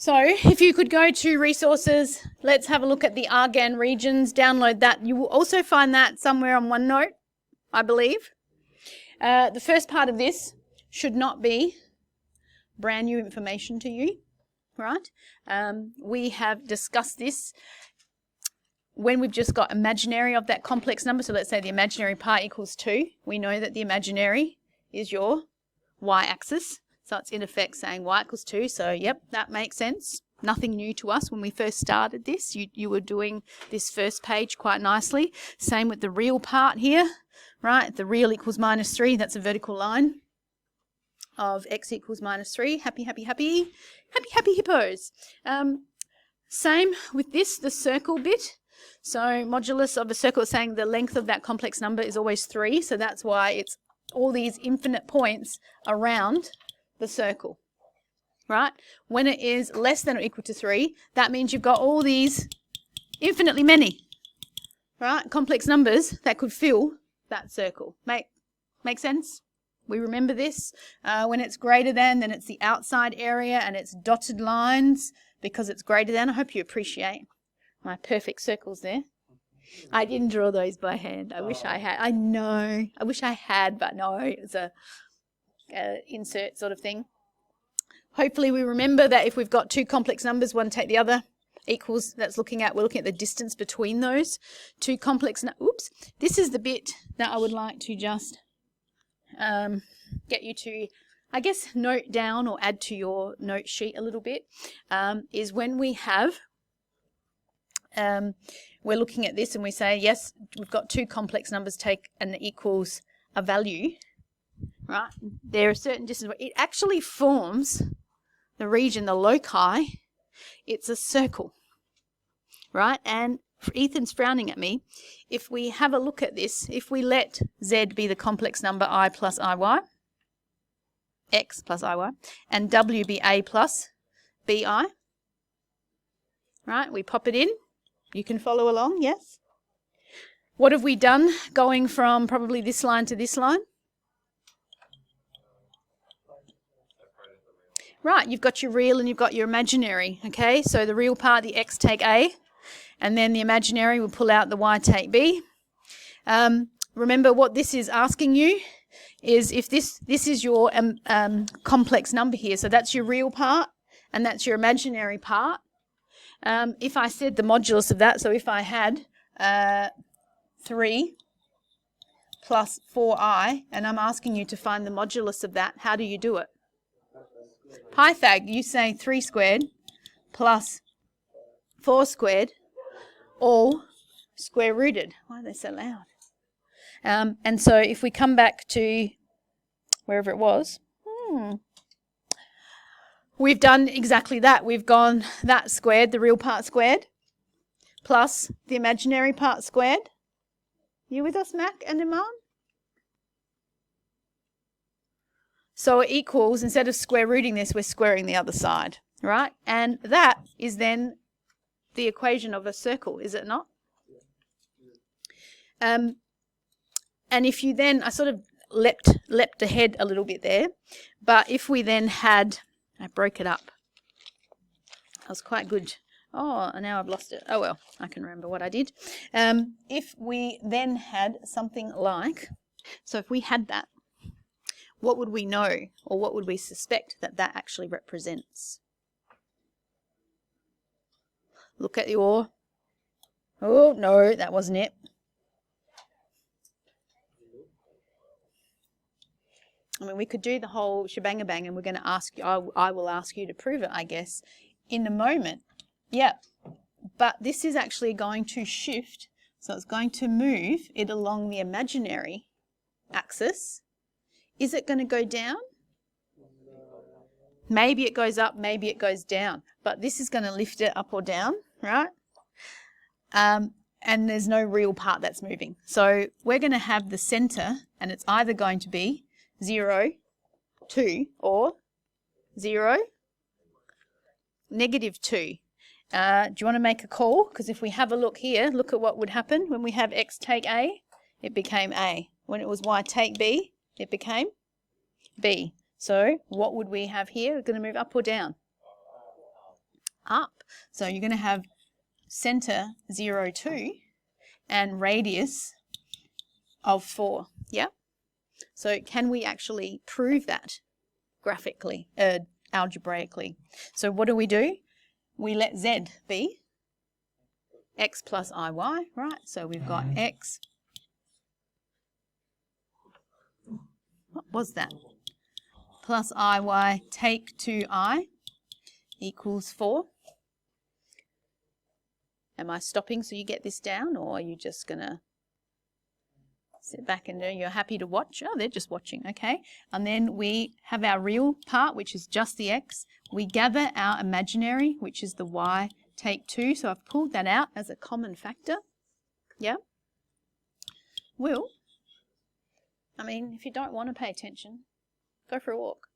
So if you could go to resources, let's have a look at the Argan regions, download that. You will also find that somewhere on OneNote, I believe. The first part of this should not be brand new information to you, right? We have discussed this when we've just got imaginary of that complex number. So let's say the imaginary part equals 2. We know that the imaginary is your y-axis. So it's in effect saying y equals 2. So yep, that makes sense. Nothing new to us when we first started this. You were doing this first page quite nicely. Same with the real part here, right? The real equals minus 3. That's a vertical line of x equals minus 3. Happy, happy, happy. Happy, happy hippos. Same with this, the circle bit. So modulus of a circle is saying the length of that complex number is always 3. So that's why it's all these infinite points around the circle, right? When it is less than or equal to 3, that means you've got all these infinitely many, right, complex numbers that could fill that circle. Make sense? We remember this. When it's greater than, then it's the outside area and it's dotted lines because it's greater than. I hope you appreciate my perfect circles there. I didn't draw those by hand. I wish I had. I know. I wish I had, but no, it's a insert sort of thing. Hopefully we remember that if we've got two complex numbers, one take the other, equals, we're looking at the distance between those two complex oops. This is the bit that I would like to just get you to, I guess, note down or add to your note sheet a little bit, is when we have, we're looking at this and we say, yes, we've got two complex numbers take and it equals a value, right? There are certain distances. It actually forms the region, the loci. It's a circle, right? And Ethan's frowning at me. If we have a look at this, if we let z be the complex number I plus iy, x plus iy, and w be a plus bi, right? We pop it in. You can follow along, yes? What have we done going from probably this line to this line? Right, you've got your real and you've got your imaginary, okay? So the real part, the x take A, and then the imaginary will pull out the y take B. Remember what this is asking you is if this is your complex number here, so that's your real part and that's your imaginary part. If I said the modulus of that, so if I had 3 plus 4i, and I'm asking you to find the modulus of that, how do you do it? Pythag, you say 3 squared plus 4 squared, all square rooted. Why are they so loud? And so if we come back to wherever it was, we've done exactly that. We've gone that squared, the real part squared, plus the imaginary part squared. You with us, Mac and Iman? So it equals, instead of square rooting this, we're squaring the other side, right? And that is then the equation of a circle, is it not? And if you then, I sort of leapt ahead a little bit there, but if we then had, I broke it up. That was quite good. Oh, now I've lost it. Oh well, I can remember what I did. If we then had something like, so if we had that, what would we know, or what would we suspect that that actually represents? Look at your, oh no, that wasn't it. I mean, we could do the whole shebang-a-bang, and we're going to ask you, I will ask you to prove it, I guess, in a moment. Yeah, but this is actually going to shift, so it's going to move it along the imaginary axis. Is it going to go down? Maybe it goes up, maybe it goes down, but this is going to lift it up or down, right? And there's no real part that's moving. So we're going to have the center, and it's either going to be 0, 2, or 0, negative 2. Do you want to make a call? Because if we have a look here, look at what would happen when we have x take A, it became A. When it was y take B, it became B. So what would we have here? We're going to move up or down? up. So you're going to have center 0, 2 and radius of 4. Yeah? So can we actually prove that graphically, algebraically? So what do? We let z be x plus iy, right? So we've got x, what was that? Plus iy, take 2i equals 4. Am I stopping so you get this down, or are you just going to sit back and you're happy to watch? Oh, they're just watching, okay. And then we have our real part, which is just the x. We gather our imaginary, which is the y, take 2. So I've pulled that out as a common factor. Yeah? Will, I mean, if you don't want to pay attention, go for a walk.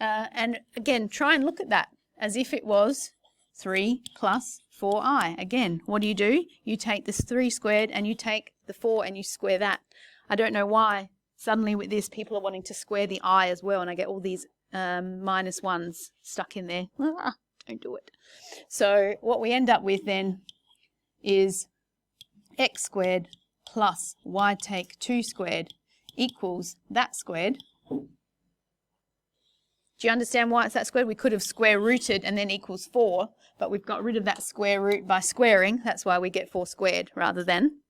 And again, try and look at that as if it was 3 plus 4i. Again, what do? You take this 3 squared and you take the 4 and you square that. I don't know why suddenly with this people are wanting to square the I as well, and I get all these minus ones stuck in there. Don't do it. So what we end up with then is x squared plus y take 2 squared equals that squared. Do you understand why it's that squared? We could have square rooted and then equals 4, but we've got rid of that square root by squaring. That's why we get 4 squared rather than.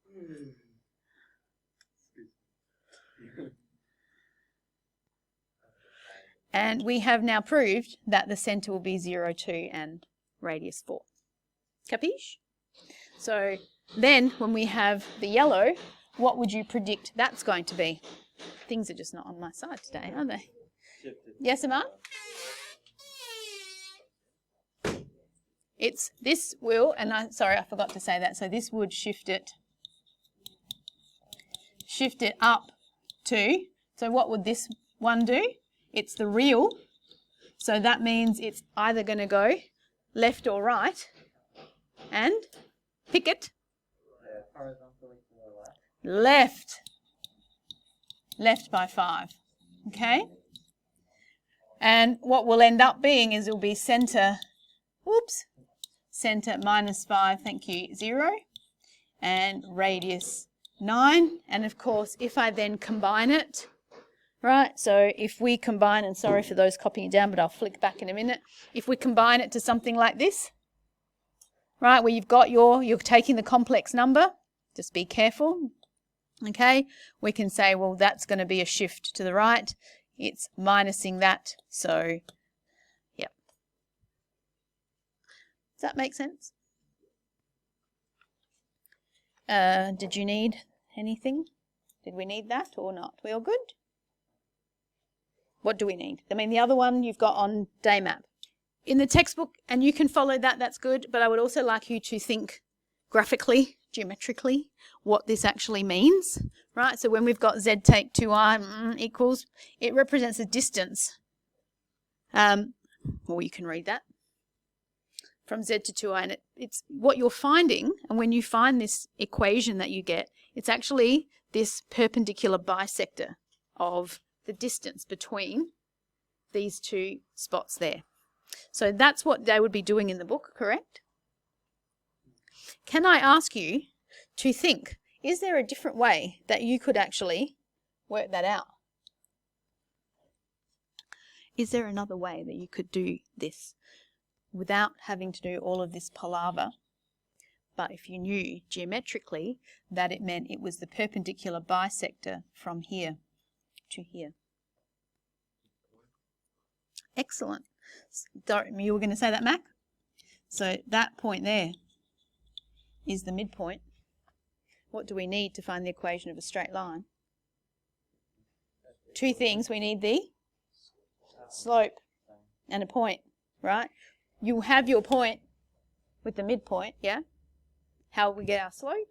And we have now proved that the centre will be 0, 2 and radius 4. Capiche? So then when we have the yellow, what would you predict that's going to be? Things are just not on my side today, are they? Yes, Amar? It's this will, and sorry, I forgot to say that. So this would shift it up to, so what would this one do? It's the real, so that means it's either going to go left or right, and pick it. Left. Left by 5. Okay? And what will end up being is it will be centre, centre minus 5, thank you, 0, and radius 9. And of course, if I then combine it, right, so if we combine, and sorry for those copying it down, but I'll flick back in a minute. If we combine it to something like this, right, where you've got you're taking the complex number, just be careful, okay, we can say, well, that's going to be a shift to the right. It's minusing that, so, yep. Does that make sense? Did you need anything? Did we need that or not? We all good? What do we need? I mean, the other one you've got on day map. In the textbook, and you can follow that, that's good, but I would also like you to think graphically, geometrically, what this actually means, right? So when we've got z take 2i equals, it represents a distance. Well, you can read that. From z to 2i, and it's what you're finding, and when you find this equation that you get, it's actually this perpendicular bisector of the distance between these two spots there. So that's what they would be doing in the book, correct? Can I ask you to think, is there a different way that you could actually work that out? Is there another way that you could do this without having to do all of this palaver, but if you knew geometrically that it meant it was the perpendicular bisector from here to here? Excellent. You were going to say that, Mac? So that point there is the midpoint. What do we need to find the equation of a straight line? Two things. We need the slope and a point, right? You have your point with the midpoint, yeah? How will we get our slope?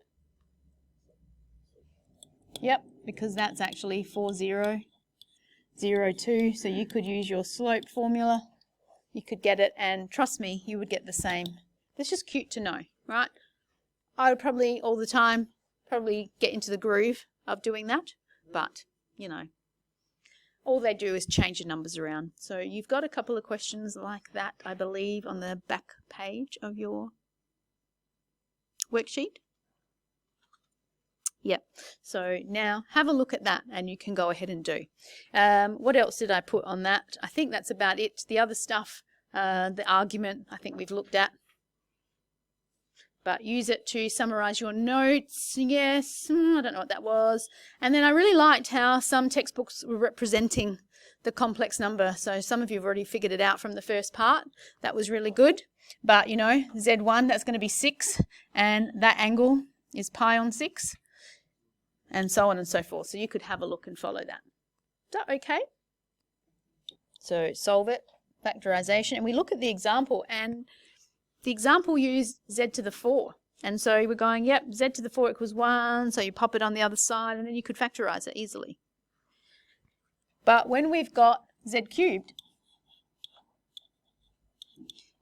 Yep, because that's actually 4, 0, 0, 2. So you could use your slope formula. You could get it, and trust me, you would get the same. It's just cute to know, right? I would probably all the time get into the groove of doing that, but, you know. all they do is change the numbers around. So you've got a couple of questions like that, I believe, on the back page of your worksheet. Yep. So now have a look at that and you can go ahead and do. What else did I put on that? I think that's about it. The other stuff, the argument, I think we've looked at. But use it to summarize your notes. Yes, I don't know what that was. And then I really liked how some textbooks were representing the complex number. So some of you have already figured it out from the first part. That was really good. But, you know, Z1, that's going to be 6. And that angle is pi on 6. And so on and so forth. So you could have a look and follow that. Is that okay? So solve it, factorization. And we look at the example, and the example used z to the 4. And so we're going, yep, z to the 4 equals 1. So you pop it on the other side, and then you could factorize it easily. But when we've got z cubed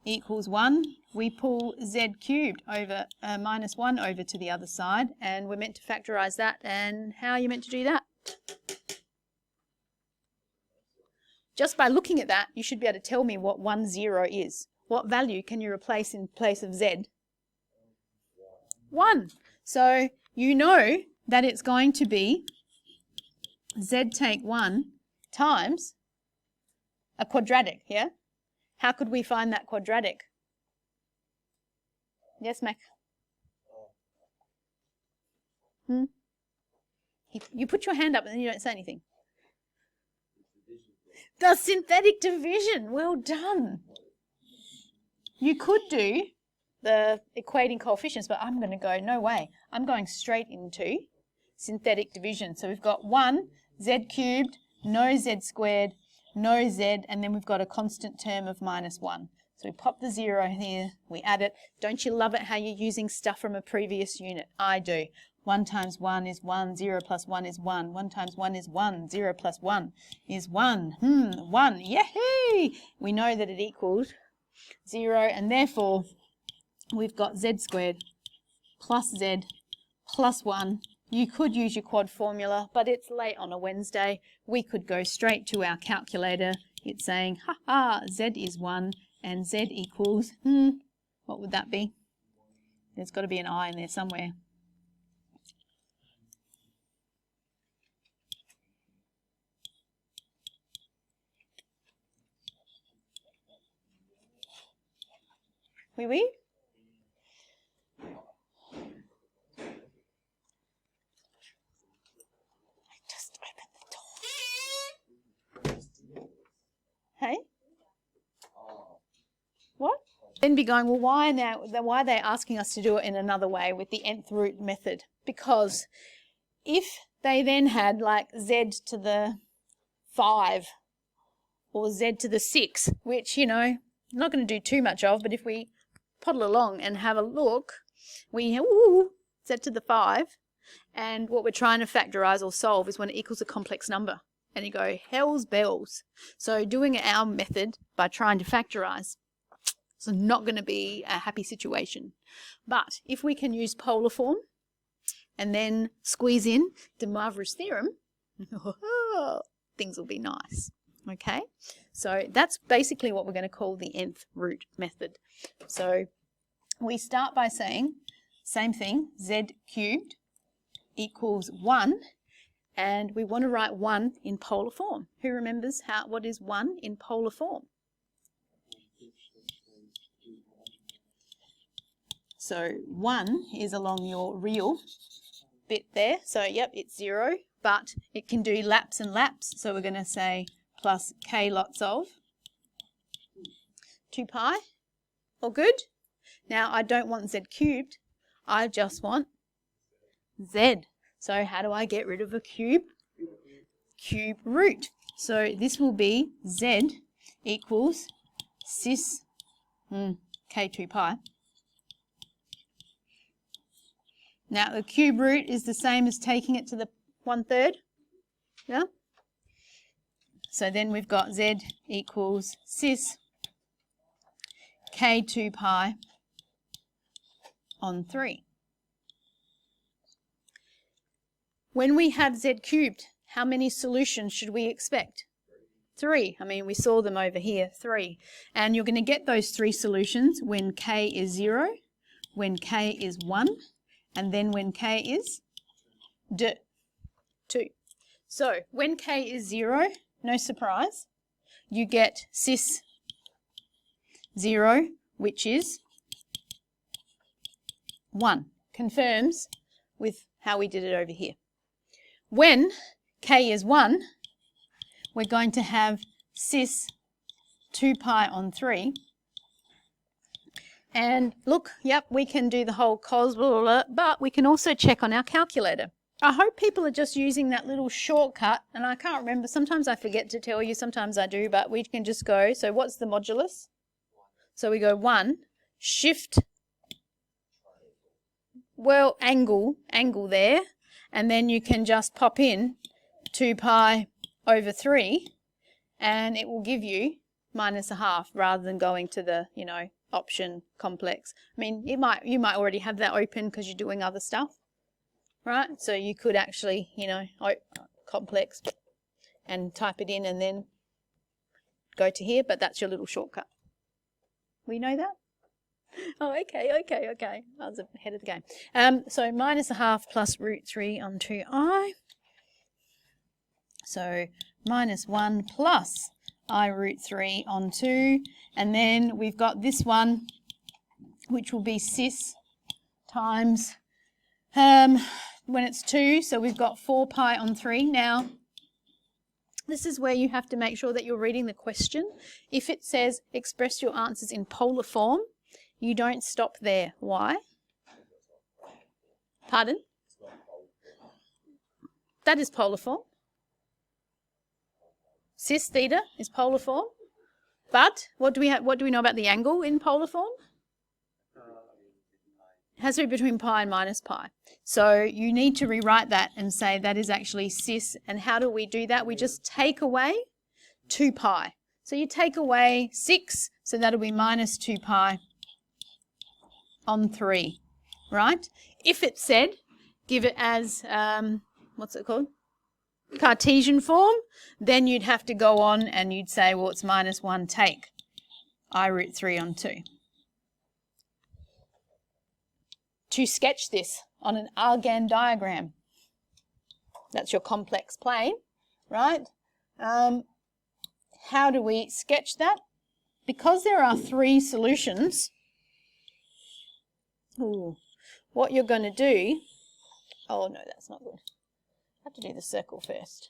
equals 1, we pull z cubed over minus 1 over to the other side, and we're meant to factorize that. And how are you meant to do that? Just by looking at that, you should be able to tell me what 1, 0 is. What value can you replace in place of z? 1. So you know that it's going to be z take 1 times a quadratic, yeah? How could we find that quadratic? Yes, Mac? You put your hand up and then you don't say anything. The synthetic division. Well done. You could do the equating coefficients, but I'm going to go, no way. I'm going straight into synthetic division. So we've got 1, z cubed, no z squared, no z, and then we've got a constant term of minus 1. So we pop the 0 here, we add it. Don't you love it how you're using stuff from a previous unit? I do. 1 times 1 is 1, 0 plus 1 is 1. 1 times 1 is 1, 0 plus 1 is 1. 1, yay! We know that it equals 0, and therefore we've got z squared plus z plus 1. You could use your quad formula, but it's late on a Wednesday. We could go straight to our calculator. It's saying, z is 1 and z equals, what would that be? There's got to be an I in there somewhere. Oui? Just open the door. Hey? What? Then be going, well, why are they asking us to do it in another way with the nth root method? Because if they then had like z to the 5 or z to the 6, which, you know, I'm not going to do too much of, but if we toddle along and have a look, we have z to the 5, and what we're trying to factorize or solve is when it equals a complex number. And you go, hell's bells. So doing our method by trying to factorize, it's not going to be a happy situation. But if we can use polar form and then squeeze in De Moivre's theorem, things will be nice. Okay, so that's basically what we're going to call the nth root method. So we start by saying, same thing, z cubed equals 1, and we want to write 1 in polar form. Who remembers what is 1 in polar form? So 1 is along your real bit there. So yep, it's 0, but it can do laps and laps. So we're going to say plus k lots of 2 pi. All good? Now I don't want z cubed. I just want z. So how do I get rid of a cube? Cube root. So this will be z equals cis k2 pi. Now the cube root is the same as taking it to the 1/3. Yeah? So then we've got z equals cis k2 pi on 3. When we have z cubed, how many solutions should we expect? 3. I mean, we saw them over here, 3. And you're going to get those 3 solutions when k is 0, when k is 1, and then when k is 2. So when k is 0, no surprise, you get cis 0, which is 1. Confirms with how we did it over here. When k is 1, we're going to have cis 2 pi on 3. And look, yep, we can do the whole cos, blah, blah, blah, but we can also check on our calculator. I hope people are just using that little shortcut, and I can't remember, sometimes I forget to tell you, sometimes I do, but we can just go, so what's the modulus? So we go 1, shift, well, angle there, and then you can just pop in 2 pi over 3, and it will give you minus a half rather than going to the, you know, option complex. I mean, you might already have that open because you're doing other stuff, right? So you could actually, you know, complex and type it in and then go to here, but that's your little shortcut. We know that? Oh, okay. I was ahead of the game. So minus a half plus root 3 on 2i. So minus 1 plus I root 3 on 2. And then we've got this one, which will be cis times, when it's 2, so we've got 4 pi on 3. Now, this is where you have to make sure that you're reading the question. If it says express your answers in polar form, you don't stop there. Why? Pardon? That is polar form. Cis theta is polar form. But what do we know about the angle in polar form? It has to be between pi and minus pi. So you need to rewrite that and say that is actually cis. And how do we do that? We just take away 2 pi. So you take away 6, so that'll be minus 2 pi on 3, right? If it said, give it as, what's it called? Cartesian form, then you'd have to go on and you'd say, well, it's minus 1 take I root 3 on 2. To sketch this on an Argand diagram, that's your complex plane, right? How do we sketch that? Because there are 3 solutions, what you're going to do, oh no, that's not good. I have to do the circle first.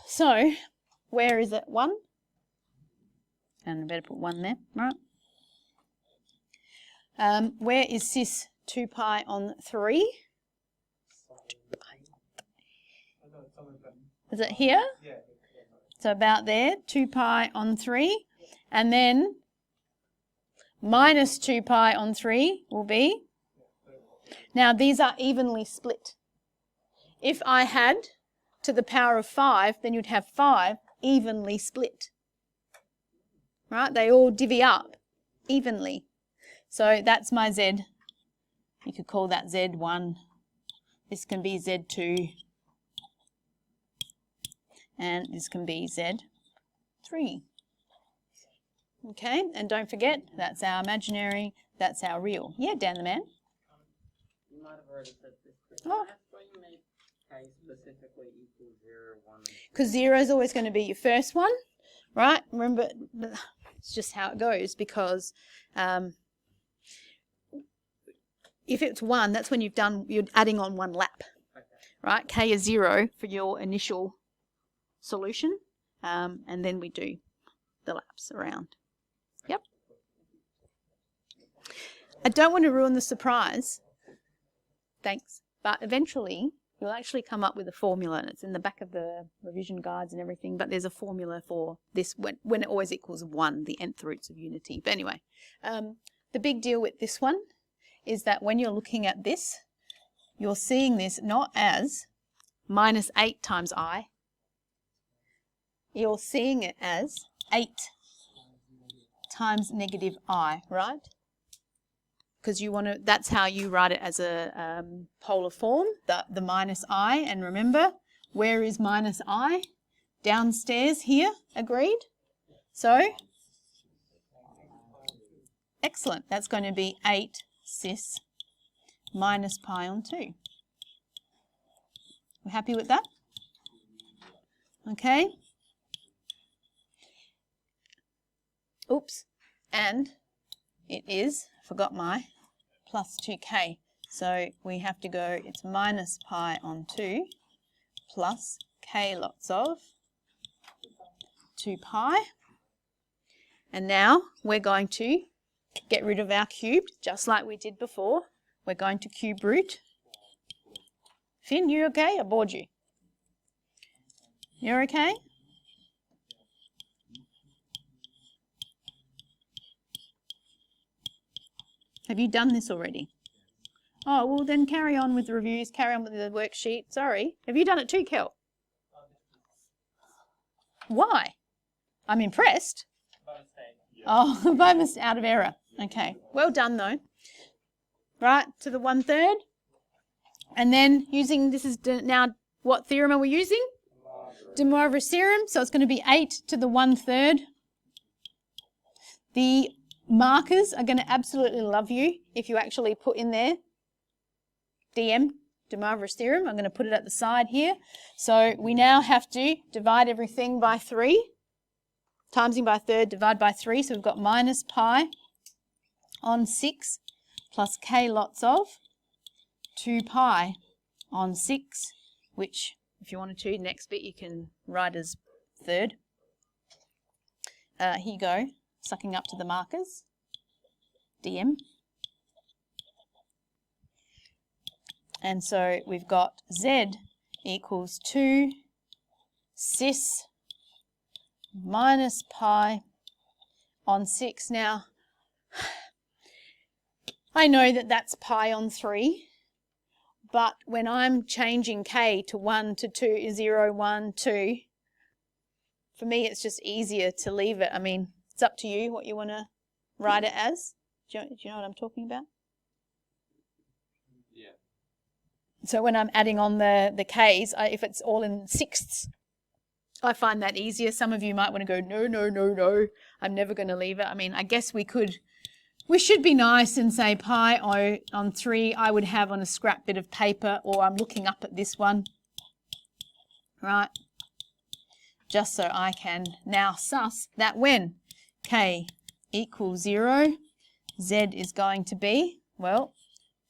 So, where is it? 1? And I better put 1 there, right? Where is cis 2 pi on 3? Is it here? So about there, 2 pi on 3. And then minus 2 pi on 3 will be, now these are evenly split. If I had to the power of 5, then you'd have 5 evenly split. Right? They all divvy up evenly. So that's my Z. You could call that Z1. This can be Z2. And this can be Z3. Okay, and don't forget, that's our imaginary, that's our real. Yeah, Dan the man. You might have already said this. Oh. That's why you make k specifically equal 0, 1. Because 0 is always going to be your first one, right? Remember, it's just how it goes, because if it's 1, that's when you're adding on 1 lap, Okay. right? K is 0 for your initial solution, and then we do the laps around. Yep. I don't want to ruin the surprise. Thanks. But eventually, you'll actually come up with a formula, and it's in the back of the revision guides and everything, but there's a formula for this when it always equals 1, the nth roots of unity. But anyway, the big deal with this one is that when you're looking at this, you're seeing this not as minus 8 times I. You're seeing it as 8 times negative I, right? because you want to, that's how you write it as a polar form, the minus I. And remember, where is minus I? Downstairs here, agreed? So, excellent. That's going to be 8 cis minus pi on 2. We're happy with that? Okay. Oops. And it is, I forgot my, plus 2k. So we have to go, it's minus pi on 2 plus k lots of 2 pi. And now we're going to get rid of our cubed, just like we did before. We're going to cube root. Finn, you okay? I bored you. You're okay? Have you done this already? Oh, well then carry on with the reviews, carry on with the worksheet. Sorry. Have you done it too, Kel? Why? I'm impressed. Oh, by mistake, out of error. Okay. Well done though. Right, to the 1/3. And then using, this is now, what theorem are we using? De Moivre's theorem. So it's going to be 8 to the 1/3. The markers are going to absolutely love you if you actually put in there DM, De Moivre's theorem. I'm going to put it at the side here. So we now have to divide everything by 3. Timesing by 1/3, divide by 3. So we've got minus pi on 6 plus k lots of 2 pi on 6, which if you wanted to, next bit you can write as 1/3. Here you go, sucking up to the markers, DM. And so we've got z equals 2 cis minus pi on 6. Now, I know that that's pi on 3, but when I'm changing k to 1 to 2, 0, 1, 2, for me it's just easier to leave it. I mean, it's up to you what you want to write it as. Do you know what I'm talking about? Yeah. So when I'm adding on the k's, if it's all in sixths, I find that easier. Some of you might want to go, no, no, no, no, I'm never going to leave it. I mean, I guess we should be nice and say pi on 3 I would have on a scrap bit of paper, or I'm looking up at this one, right? Just so I can now suss that when k equals 0, z is going to be, well,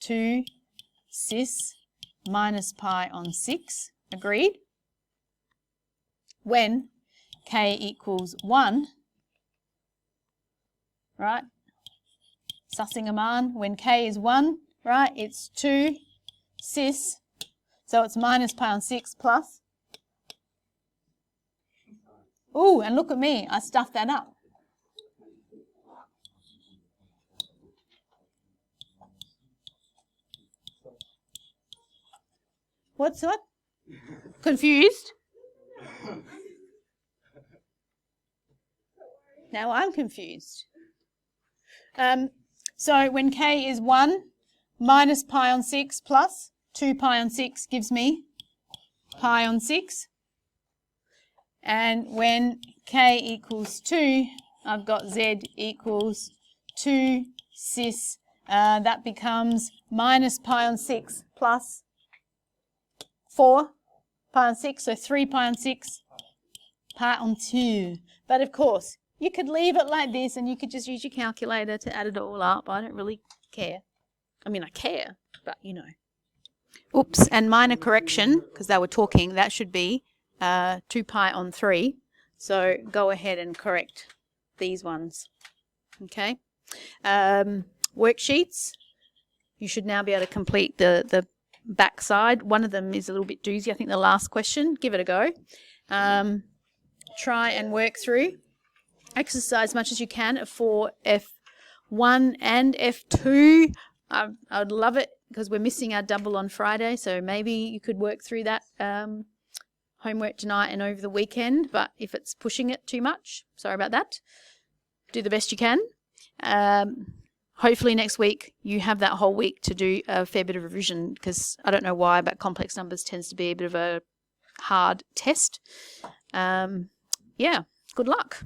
2 cis minus pi on 6, agreed? When k equals 1, right? Sussing them on, when k is 1, right, it's 2 cis, so it's minus pi on 6 plus. Ooh, and look at me, I stuffed that up. What's what? Confused? Now I'm confused. So when k is 1, minus pi on 6 plus 2 pi on 6 gives me pi on 6. And when k equals 2, I've got z equals 2 cis. That becomes minus pi on 6 plus 4 pi on 6, so 3 pi on 6 pi on 2. But of course, you could leave it like this and you could just use your calculator to add it all up. I don't really care. I mean, I care, but you know. Oops, and minor correction, because they were talking, that should be 2 pi on 3. So go ahead and correct these ones. Okay. Worksheets. You should now be able to complete the back side. One of them is a little bit doozy. I think the last question. Give it a go. Try and work through. Exercise as much as you can for F1 and F2. I would love it because we're missing our double on Friday, so maybe you could work through that homework tonight and over the weekend, but if it's pushing it too much, sorry about that. Do the best you can. hopefully next week you have that whole week to do a fair bit of revision, because I don't know why, but complex numbers tends to be a bit of a hard test. Yeah, good luck.